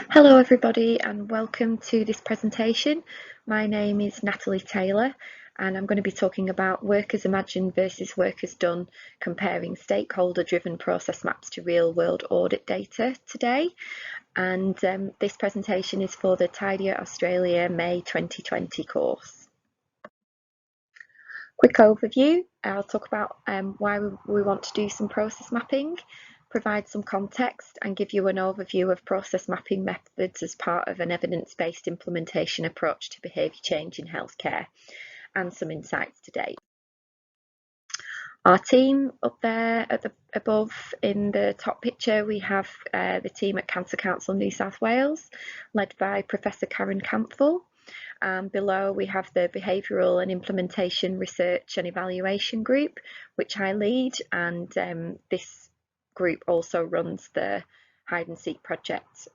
Hello everybody and welcome to this presentation. My name is Natalie Taylor and I'm going to be talking about work as imagined versus work as done, comparing stakeholder driven process maps to real world audit data today. And this presentation is for the TIDHER Australia May 2020 course. Quick overview, I'll talk about why we want to do some process mapping, provide some context and give you an overview of process mapping methods as part of an evidence-based implementation approach to behaviour change in healthcare and some insights to date. Our team up there at the above in the top picture, we have the team at Cancer Council New South Wales, led by Professor Karen Campbell. Below we have the Behavioural and Implementation Research and Evaluation Group, which I lead, and this group also runs the Hide and Seek project,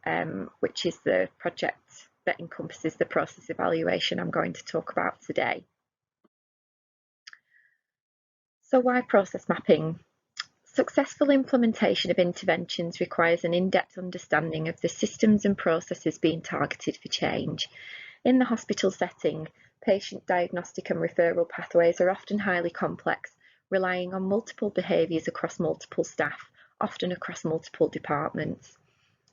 which is the project that encompasses the process evaluation I'm going to talk about today. So why process mapping? Successful implementation of interventions requires an in-depth understanding of the systems and processes being targeted for change. In the hospital setting, patient diagnostic and referral pathways are often highly complex, relying on multiple behaviours across multiple staff, often across multiple departments.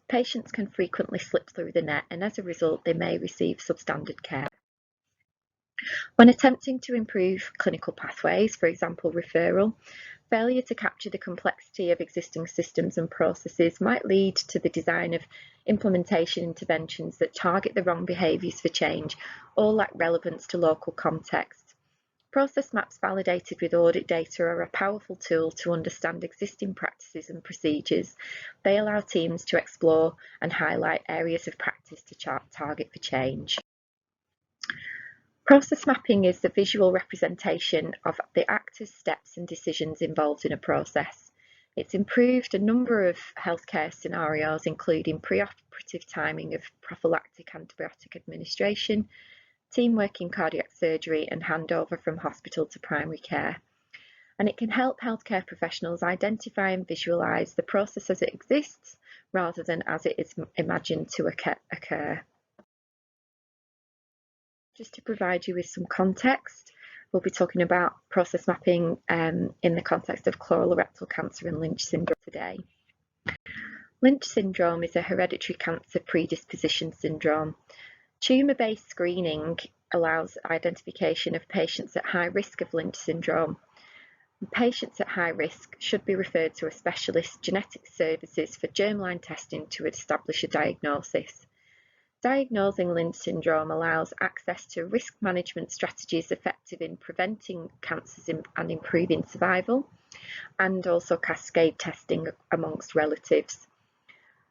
Patients can frequently slip through the net, and as a result they may receive substandard care. When attempting to improve clinical pathways, for example referral, failure to capture the complexity of existing systems and processes might lead to the design of implementation interventions that target the wrong behaviours for change or lack relevance to local context. Process maps validated with audit data are a powerful tool to understand existing practices and procedures. They allow teams to explore and highlight areas of practice to target for change. Process mapping is the visual representation of the actors, steps and decisions involved in a process. It's improved a number of healthcare scenarios, including preoperative timing of prophylactic antibiotic administration, teamwork in cardiac surgery and handover from hospital to primary care. And it can help healthcare professionals identify and visualise the process as it exists rather than as it is imagined to occur. Just to provide you with some context, we'll be talking about process mapping in the context of colorectal cancer and Lynch syndrome today. Lynch syndrome is a hereditary cancer predisposition syndrome. Tumour-based screening allows identification of patients at high risk of Lynch syndrome. Patients at high risk should be referred to a specialist genetic services for germline testing to establish a diagnosis. Diagnosing Lynch syndrome allows access to risk management strategies effective in preventing cancers and improving survival, and also cascade testing amongst relatives.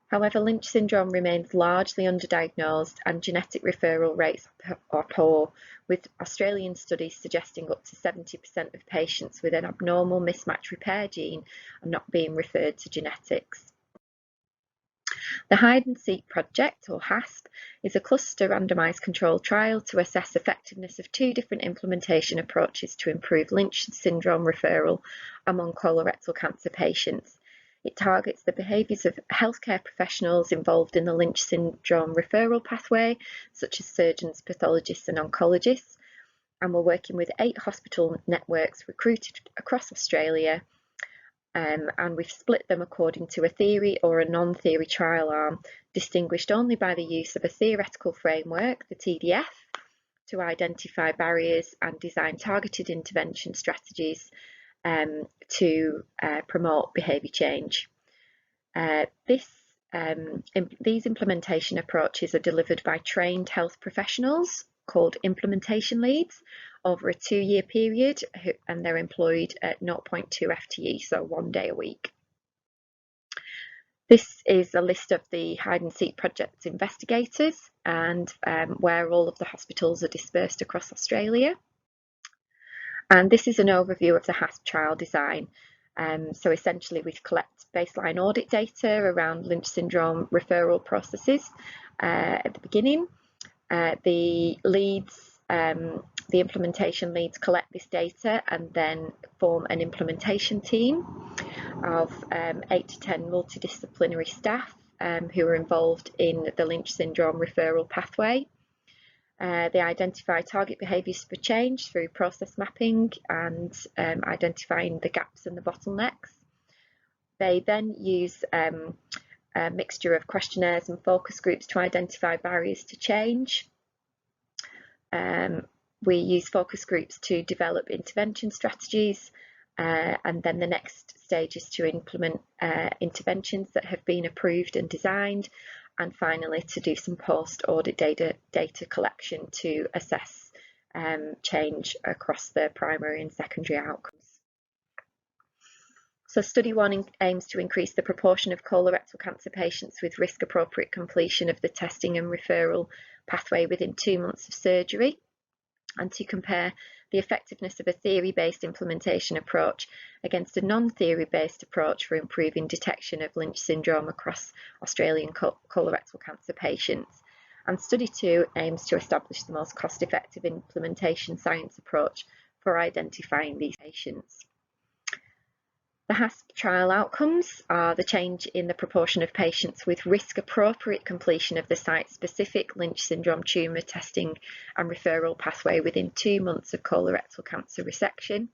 However, Lynch syndrome remains largely underdiagnosed and genetic referral rates are poor, with Australian studies suggesting up to 70% of patients with an abnormal mismatch repair gene are not being referred to genetics. The Hide and Seek project, or HASP, is a cluster randomised controlled trial to assess effectiveness of two different implementation approaches to improve Lynch syndrome referral among colorectal cancer patients. It targets the behaviours of healthcare professionals involved in the Lynch syndrome referral pathway, such as surgeons, pathologists and oncologists, and we're working with 8 hospital networks recruited across Australia. And we've split them according to a theory or a non-theory trial arm, distinguished only by the use of a theoretical framework, the TIDHER, to identify barriers and design targeted intervention strategies to promote behaviour change. These implementation approaches are delivered by trained health professionals called implementation leads over a 2-year period, and they're employed at 0.2 FTE, so 1 day a week. This is a list of the Hide and Seek project investigators and where all of the hospitals are dispersed across Australia. And this is an overview of the HASP trial design. So essentially we collect baseline audit data around Lynch syndrome referral processes at the beginning. The implementation leads collect this data and then form an implementation team of 8 to 10 multidisciplinary staff who were involved in the Lynch syndrome referral pathway. They identify target behaviours for change through process mapping and identifying the gaps and the bottlenecks. They then use a mixture of questionnaires and focus groups to identify barriers to change. We use focus groups to develop intervention strategies, and then the next stage is to implement interventions that have been approved and designed, and finally to do some post-audit data collection to assess change across the primary and secondary outcomes. So study 1 aims to increase the proportion of colorectal cancer patients with risk-appropriate completion of the testing and referral pathway within 2 months of surgery, and to compare the effectiveness of a theory-based implementation approach against a non-theory-based approach for improving detection of Lynch syndrome across Australian colorectal cancer patients. And study 2 aims to establish the most cost-effective implementation science approach for identifying these patients. The HASP trial outcomes are the change in the proportion of patients with risk-appropriate completion of the site-specific Lynch syndrome tumour testing and referral pathway within 2 months of colorectal cancer resection,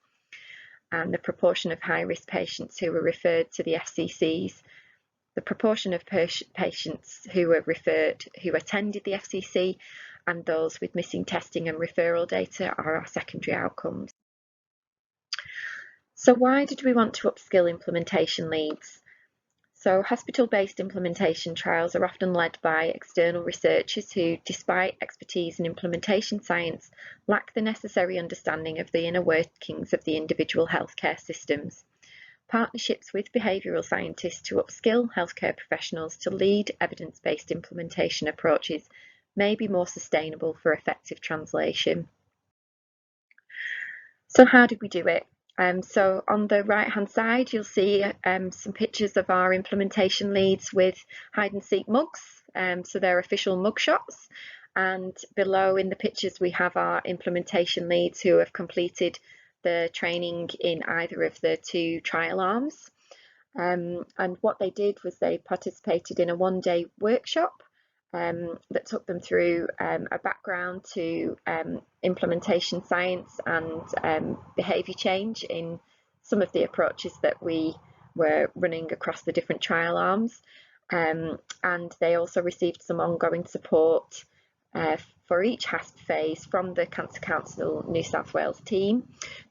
and the proportion of high-risk patients who were referred to the FCCs. The proportion of patients who were referred who attended the FCC, and those with missing testing and referral data are our secondary outcomes. So why did we want to upskill implementation leads? So hospital-based implementation trials are often led by external researchers who, despite expertise in implementation science, lack the necessary understanding of the inner workings of the individual healthcare systems. Partnerships with behavioural scientists to upskill healthcare professionals to lead evidence-based implementation approaches may be more sustainable for effective translation. So how did we do it? So on the right hand side you'll see some pictures of our implementation leads with hide and seek mugs, so they're official mug shots, and below in the pictures we have our implementation leads who have completed the training in either of the 2 trial arms, and what they did was they participated in a 1-day workshop that took them through a background to implementation science and behaviour change in some of the approaches that we were running across the different trial arms, and they also received some ongoing support for each HASP phase from the Cancer Council New South Wales team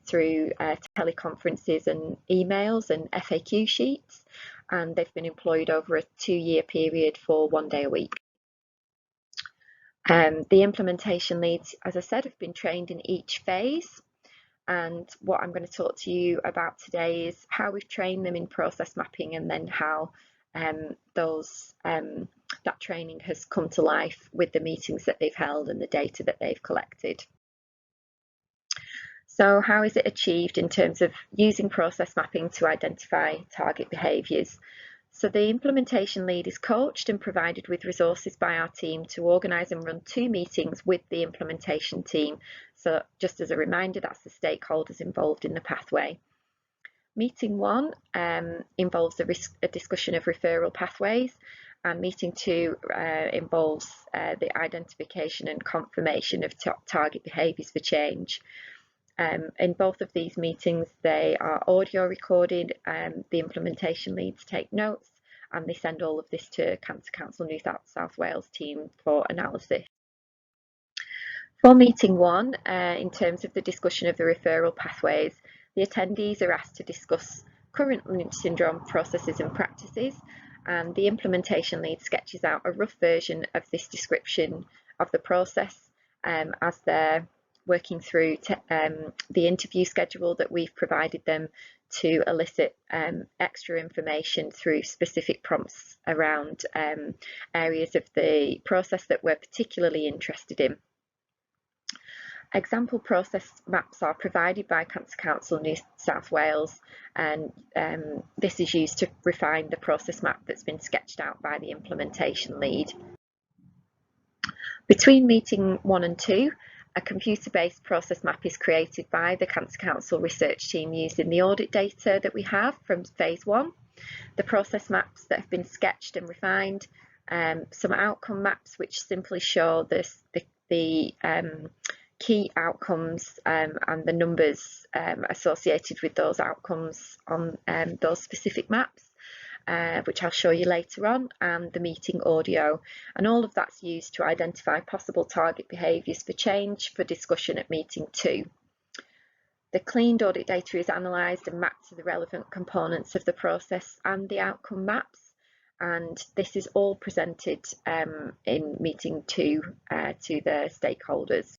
through teleconferences and emails and FAQ sheets, and they've been employed over a 2-year period for 1 day a week. The implementation leads, as I said, have been trained in each phase, and what I'm going to talk to you about today is how we've trained them in process mapping, and then how that training has come to life with the meetings that they've held and the data that they've collected. So how is it achieved in terms of using process mapping to identify target behaviours? So the implementation lead is coached and provided with resources by our team to organise and run 2 meetings with the implementation team. So just as a reminder, that's the stakeholders involved in the pathway. Meeting 1 involves a discussion of referral pathways, and meeting 2 involves the identification and confirmation of target behaviours for change. In both of these meetings, they are audio recorded, the implementation leads take notes, and they send all of this to Cancer Council New South Wales team for analysis. For meeting 1, in terms of the discussion of the referral pathways, the attendees are asked to discuss current Lynch syndrome processes and practices, and the implementation lead sketches out a rough version of this description of the process as they're working through the interview schedule that we've provided them to elicit extra information through specific prompts around areas of the process that we're particularly interested in. Example process maps are provided by Cancer Council New South Wales, and this is used to refine the process map that's been sketched out by the implementation lead. Between meeting 1 and 2, a computer-based process map is created by the Cancer Council research team using the audit data that we have from phase 1, the process maps that have been sketched and refined, some outcome maps which simply show the key outcomes and the numbers associated with those outcomes on those specific maps, which I'll show you later on, and the meeting audio. And all of that's used to identify possible target behaviours for change for discussion at meeting 2. The cleaned audit data is analysed and mapped to the relevant components of the process and the outcome maps, and this is all presented in meeting 2 to the stakeholders.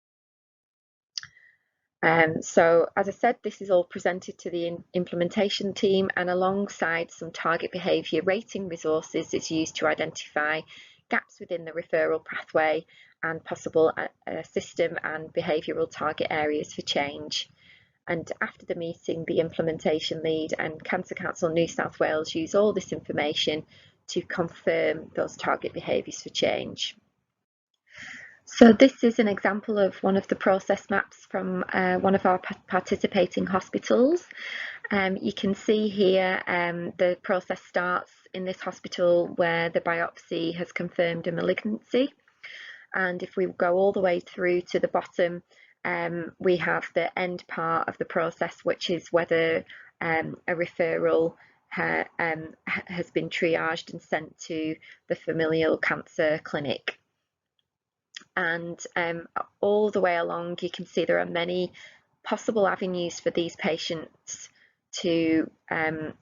So as I said, this is all presented to the implementation team, and alongside some target behaviour rating resources is used to identify gaps within the referral pathway and possible system and behavioural target areas for change. And after the meeting, the implementation lead and Cancer Council New South Wales use all this information to confirm those target behaviours for change. So this is an example of one of the process maps from one of our participating hospitals. You can see here the process starts in this hospital where the biopsy has confirmed a malignancy. And if we go all the way through to the bottom, we have the end part of the process, which is whether a referral has been triaged and sent to the familial cancer clinic. And all the way along, you can see there are many possible avenues for these patients to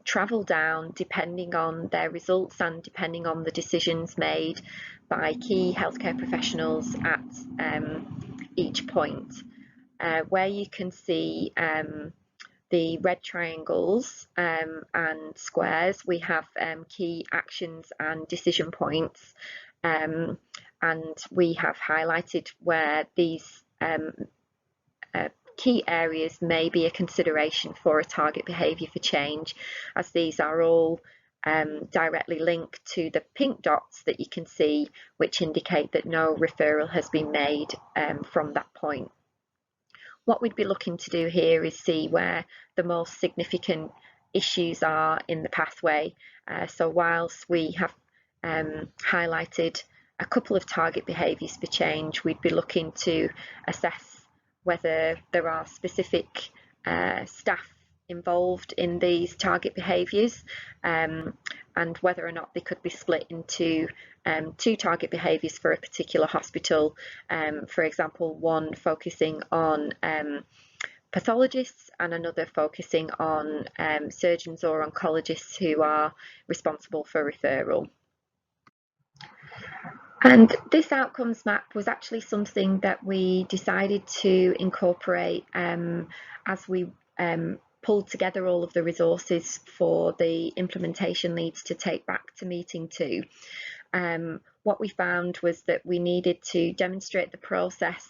travel down, depending on their results and depending on the decisions made by key healthcare professionals at each point. Where you can see the red triangles and squares, we have key actions and decision points, and we have highlighted where these key areas may be a consideration for a target behaviour for change, as these are all directly linked to the pink dots that you can see, which indicate that no referral has been made from that point. What we'd be looking to do here is see where the most significant issues are in the pathway. So whilst we have highlighted a couple of target behaviours for change, we'd be looking to assess whether there are specific staff involved in these target behaviours, and whether or not they could be split into 2 target behaviours for a particular hospital. For example, one focusing on pathologists and another focusing on surgeons or oncologists who are responsible for referral. And this outcomes map was actually something that we decided to incorporate as we pulled together all of the resources for the implementation leads to take back to meeting 2. What we found was that we needed to demonstrate the process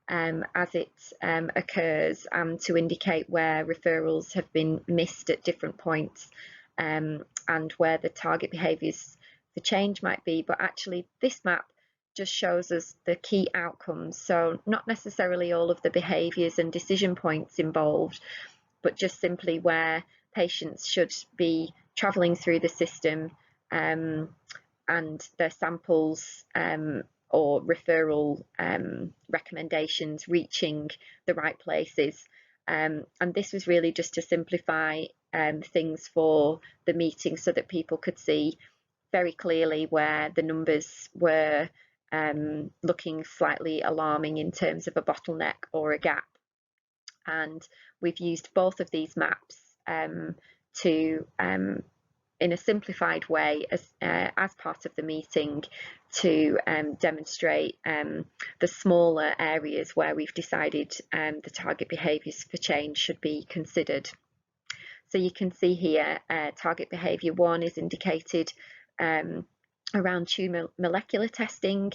as it occurs, and to indicate where referrals have been missed at different points, and where the target behaviours for change might be. But actually this map just shows us the key outcomes, so not necessarily all of the behaviours and decision points involved, but just simply where patients should be travelling through the system and their samples or referral recommendations reaching the right places. And this was really just to simplify things for the meeting, so that people could see very clearly where the numbers were looking slightly alarming in terms of a bottleneck or a gap. And we've used both of these maps to in a simplified way as part of the meeting to demonstrate the smaller areas where we've decided the target behaviours for change should be considered. So you can see here target behaviour 1 is indicated around tumour molecular testing,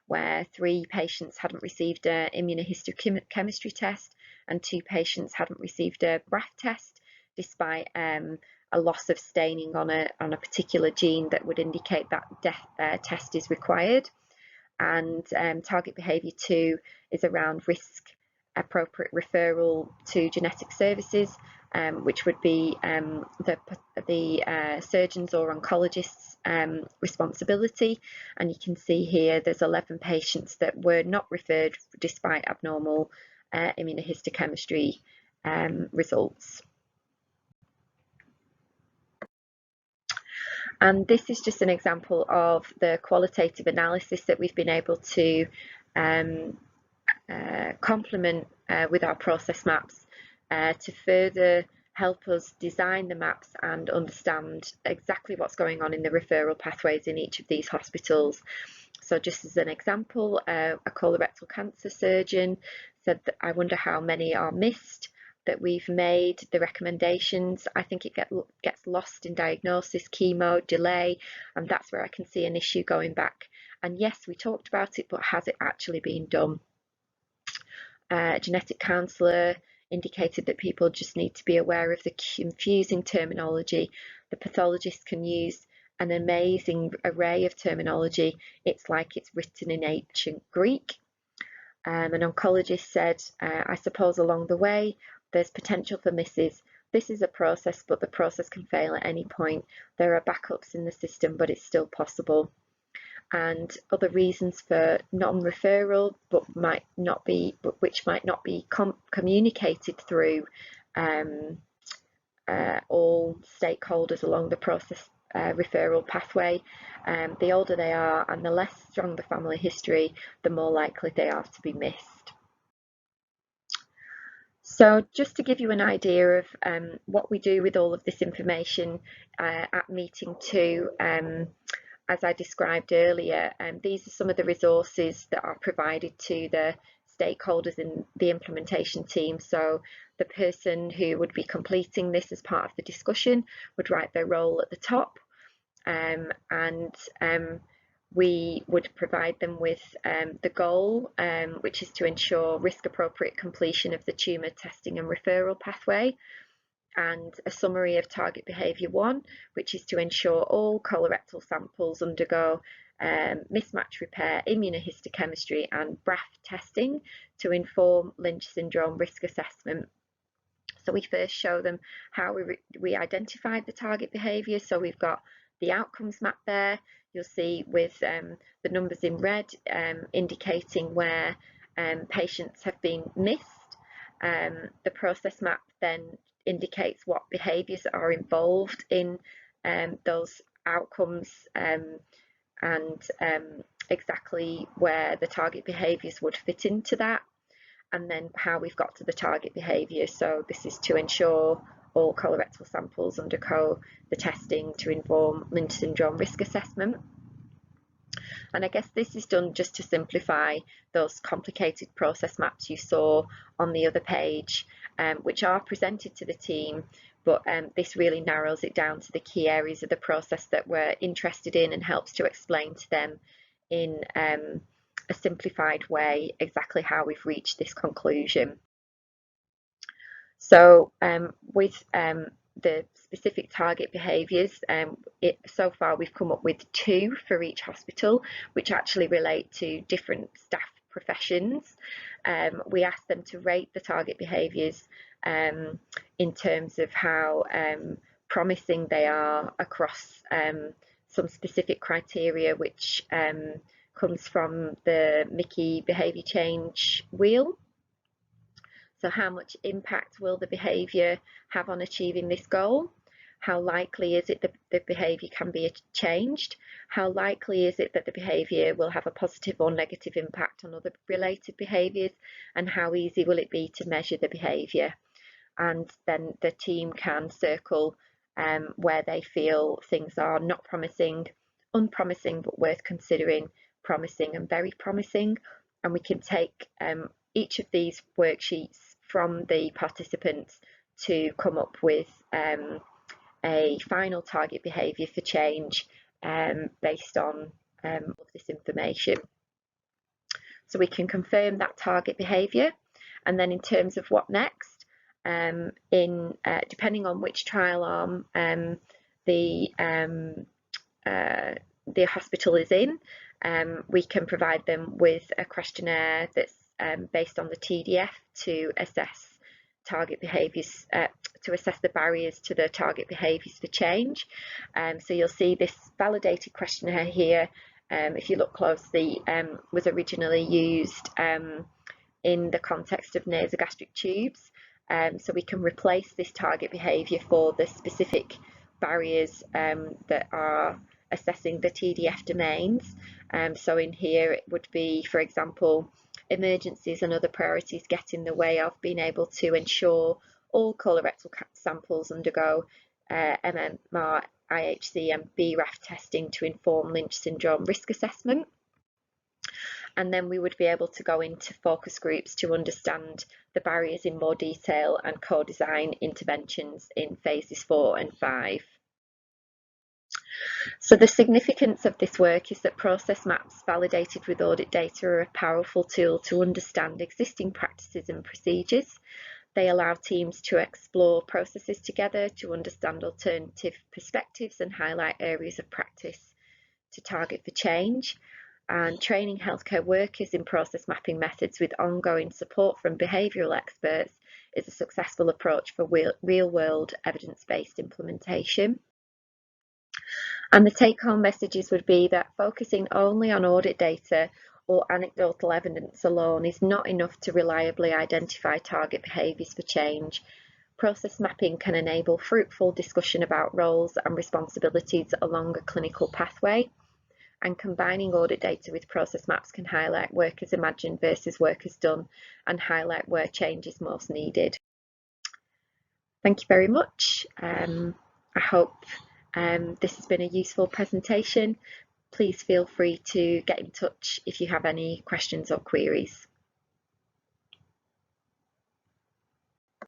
where 3 patients hadn't received an immunohistochemistry test and 2 patients hadn't received a BRAF test, despite a loss of staining on a particular gene that would indicate that test is required. And target behaviour 2 is around risk appropriate referral to genetic services, which would be the surgeon's or oncologist's responsibility. And you can see here there's 11 patients that were not referred despite abnormal immunohistochemistry results. And this is just an example of the qualitative analysis that we've been able to complement with our process maps to further help us design the maps and understand exactly what's going on in the referral pathways in each of these hospitals. So just as an example, a colorectal cancer surgeon said that I wonder how many are missed, that we've made the recommendations. I think it gets lost in diagnosis, chemo, delay, and that's where I can see an issue going back. And yes, we talked about it, but has it actually been done? A genetic counsellor indicated that people just need to be aware of the confusing terminology. The pathologist can use an amazing array of terminology. It's like it's written in ancient Greek. An oncologist said, I suppose along the way, there's potential for misses. This is a process, but the process can fail at any point. There are backups in the system, but it's still possible. And other reasons for non-referral, which might not be communicated through all stakeholders along the process referral pathway. The older they are and the less strong the family history, the more likely they are to be missed. So just to give you an idea of what we do with all of this information at meeting 2, as I described earlier, these are some of the resources that are provided to the stakeholders in the implementation team. So the person who would be completing this as part of the discussion would write their role at the top, and we would provide them with the goal, which is to ensure risk-appropriate completion of the tumour testing and referral pathway, and a summary of target behaviour 1, which is to ensure all colorectal samples undergo mismatch repair, immunohistochemistry and BRAF testing to inform Lynch syndrome risk assessment. So we first show them how we identified the target behaviour. So we've got the outcomes map there. You'll see with the numbers in red indicating where patients have been missed. The process map then indicates what behaviours are involved in those outcomes and exactly where the target behaviours would fit into that, and then how we've got to the target behaviour. So this is to ensure all colorectal samples undergo the testing to inform Lynch syndrome risk assessment. And I guess this is done just to simplify those complicated process maps you saw on the other page, which are presented to the team, but this really narrows it down to the key areas of the process that we're interested in and helps to explain to them in a simplified way exactly how we've reached this conclusion. So with the specific target behaviours, so far we've come up with 2 for each hospital, which actually relate to different staff professions. We asked them to rate the target behaviours in terms of how promising they are across some specific criteria, which comes from the Mickey behaviour change wheel. So how much impact will the behaviour have on achieving this goal? How likely is it that the behaviour can be changed? How likely is it that the behaviour will have a positive or negative impact on other related behaviours? And how easy will it be to measure the behaviour? And then the team can circle where they feel things are not promising, unpromising but worth considering, promising and very promising. And we can take each of these worksheets from the participants to come up with a final target behaviour for change based on all of this information. So we can confirm that target behaviour, and then in terms of what next, depending on which trial arm the hospital is in, we can provide them with a questionnaire that's based on the TDF to assess target behaviours, to assess the barriers to the target behaviours for change. So you'll see this validated questionnaire here, if you look closely, was originally used in the context of nasogastric tubes. So we can replace this target behaviour for the specific barriers that are assessing the TDF domains. So in here it would be, for example, emergencies and other priorities get in the way of being able to ensure all colorectal samples undergo MMR, IHC and BRAF testing to inform Lynch syndrome risk assessment. And then we would be able to go into focus groups to understand the barriers in more detail and co-design interventions in phases 4 and 5. So the significance of this work is that process maps validated with audit data are a powerful tool to understand existing practices and procedures. They allow teams to explore processes together, to understand alternative perspectives and highlight areas of practice to target for change. And training healthcare workers in process mapping methods with ongoing support from behavioural experts is a successful approach for real-world evidence-based implementation. And the take-home messages would be that focusing only on audit data or anecdotal evidence alone is not enough to reliably identify target behaviours for change. Process mapping can enable fruitful discussion about roles and responsibilities along a clinical pathway, and combining audit data with process maps can highlight work as imagined versus work as done and highlight where change is most needed. Thank you very much. I hope this has been a useful presentation. Please feel free to get in touch if you have any questions or queries.